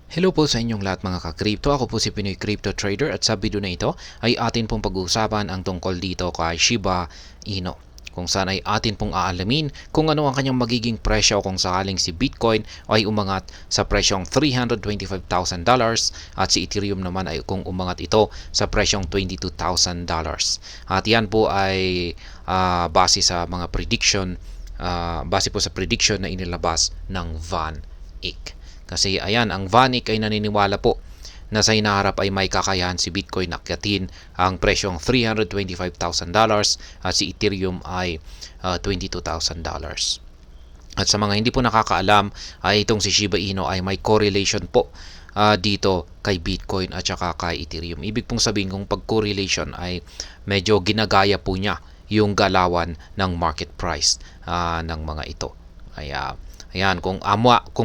Hello po sa inyong lahat mga ka-crypto. Ako po si Pinoy Crypto Trader at sa video na ito ay atin pong pag-uusapan ang tungkol dito kay Shiba Inu. Kung saan ay atin pong aalamin kung ano ang kanyang magiging presyo kung sakaling si Bitcoin ay umangat sa presyong $325,000 at si Ethereum naman ay kung umangat ito sa presyong $22,000. At yan po ay base sa mga prediction, base po sa prediction na inilabas ng Van Eck. Kasi ayan, ang VanEck ay naniniwala po na sa hinaharap ay may kakayahan si Bitcoin na akyatin ang presyong $325,000 at si Ethereum ay $22,000. At sa mga hindi po nakakaalam, ay itong si Shiba Inu ay may correlation po dito kay Bitcoin at saka kay Ethereum. Ibig pong sabihin kung pag-correlation ay medyo ginagaya po niya yung galawan ng market price ng mga ito. Kaya ayan, kung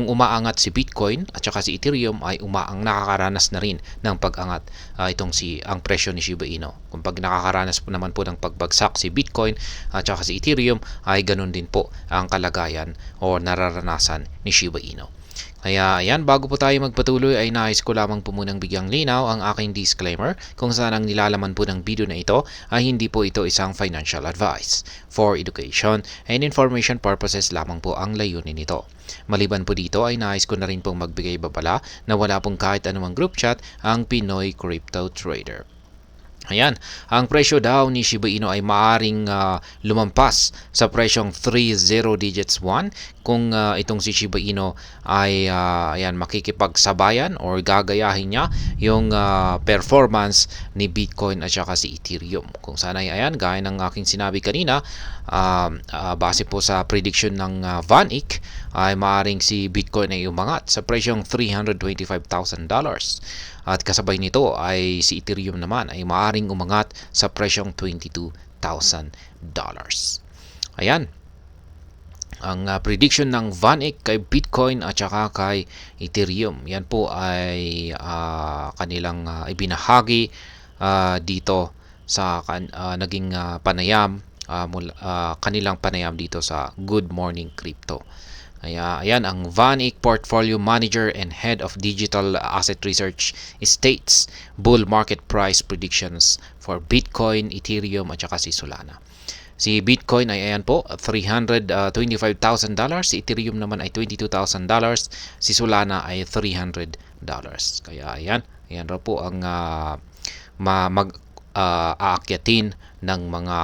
umaangat si Bitcoin at saka si Ethereum ay nakakaranas na rin ng pag-angat ang presyo ni Shiba Inu. Kung pag nakakaranas po naman po ng pagbagsak si Bitcoin at saka si Ethereum ay ganun din po ang kalagayan o nararanasan ni Shiba Inu. Kaya ayan, bago po tayo magpatuloy ay nais ko lamang po munang bigyang linaw ang aking disclaimer kung saan ang nilalaman po ng video na ito ay hindi po ito isang financial advice. For education and information purposes lamang po ang layunin nito. Maliban po dito ay nais ko na rin pong magbigay babala na wala pong kahit anumang group chat ang Pinoy Crypto Trader. Ayan, ang presyo daw ni Shiba Inu ay maaring lumampas sa presyong 30 digits 1 kung itong si Shiba Inu ay makikipagsabayan or gagayahin niya yung performance ni Bitcoin at saka si Ethereum. Kung sana ay ayan, gaya ng aking sinabi kanina, base po sa prediction ng Van Eck ay maaring si Bitcoin ay umangat sa presyong $325,000 at kasabay nito ay si Ethereum naman ay maaring umangat sa presyong $22,000. Ayan ang prediction ng Van Eck kay Bitcoin at saka kay Ethereum. Yan po ay kanilang ibinahagi dito sa naging panayam, kanilang panayam dito sa Good Morning Crypto. Ayan, ang Van Eck Portfolio Manager and Head of Digital Asset Research states bull market price predictions for Bitcoin, Ethereum at saka si Solana. Si Bitcoin ay ayan po, $325,000. Si Ethereum naman ay $22,000. Si Solana ay $300. Kaya ayan raw po ang aakyatin ng mga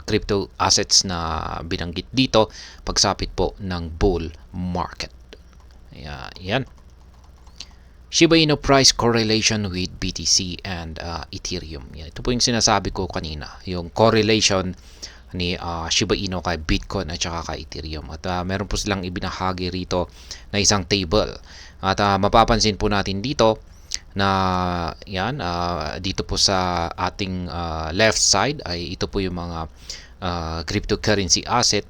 crypto assets na binanggit dito pagsapit po ng bull market. Ayan. Shiba Inu price correlation with BTC and Ethereum. Yan. Ito po yung sinasabi ko kanina, yung correlation ni Shiba Inu kay Bitcoin at saka kay Ethereum. At meron po silang ibinahagi rito na isang table. At mapapansin po natin dito na yan, dito po sa ating left side ay ito po yung mga cryptocurrency asset.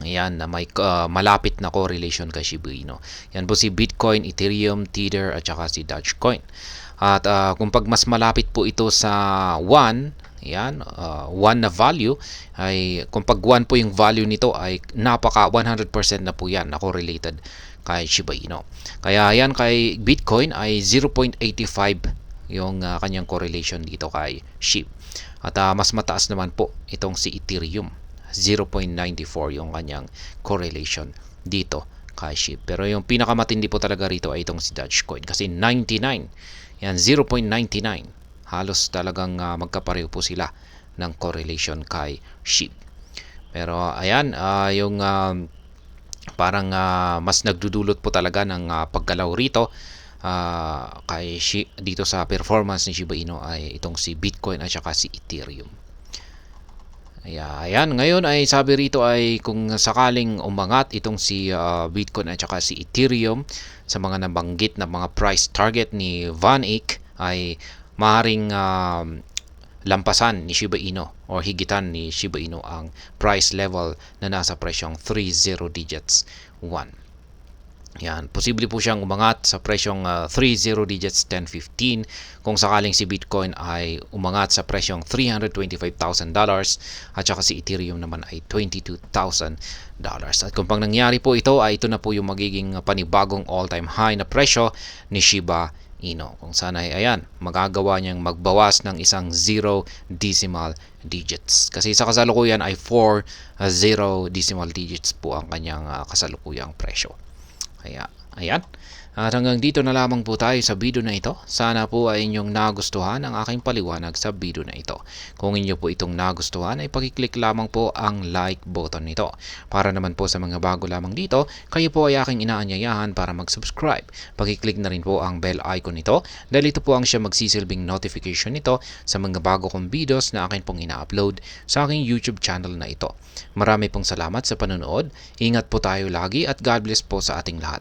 Ayan, na may malapit na correlation kay Shiba Inu. Yan po si Bitcoin, Ethereum, Tether at saka si Dogecoin. At kung pag mas malapit po ito sa 1, yan, 1 na value ay kung pag 1 po yung value nito ay napaka 100% na po yan na correlated kay Shiba Inu. Kaya yan kay Bitcoin ay 0.85 yung kanyang correlation dito kay SHIB. At mas mataas naman po itong si Ethereum. 0.94 yung kanyang correlation dito kay SHIB. Pero yung pinakamatindi po talaga rito ay itong si Dogecoin kasi 99. Yan, 0.99. Halos talagang magkapareho po sila ng correlation kay SHIB. Pero ayan, yung parang mas nagdudulot po talaga ng paggalaw rito dito sa performance ni Shiba Inu ay itong si Bitcoin at saka si Ethereum. Ayan, ngayon ay sabi rito ay kung sakaling umangat itong si Bitcoin at saka si Ethereum sa mga nabanggit na mga price target ni Van Eck ay maaaring lampasan ni Shiba Inu o higitan ni Shiba Inu ang price level na nasa presyong 30 digits 1. Yan, posible po siyang umangat sa presyong 30 digits 1015 kung sakaling si Bitcoin ay umangat sa presyong $325,000 at saka si Ethereum naman ay $22,000. At kung pang nangyari po ito ay ito na po yung magiging panibagong all-time high na presyo ni Shiba Inu. Kung sana ay ayan, magagawa niyang magbawas ng isang 0 decimal digits. Kasi sa kasalukuyan ay 4 0 decimal digits po ang kanyang kasalukuyang presyo. Kaya, ayan. At hanggang dito na lamang po tayo sa video na ito. Sana po ay inyong nagustuhan ang aking paliwanag sa video na ito. Kung inyo po itong nagustuhan ay pakiclick lamang po ang like button nito. Para naman po sa mga bago lamang dito, kayo po ay aking inaanyayahan para mag-subscribe. Pakiclick na rin po ang bell icon nito dahil ito po ang siya magsisilbing notification nito sa mga bago kong videos na akin pong ina-upload sa aking YouTube channel na ito. Marami pong salamat sa panonood. Ingat po tayo lagi at God bless po sa ating lahat.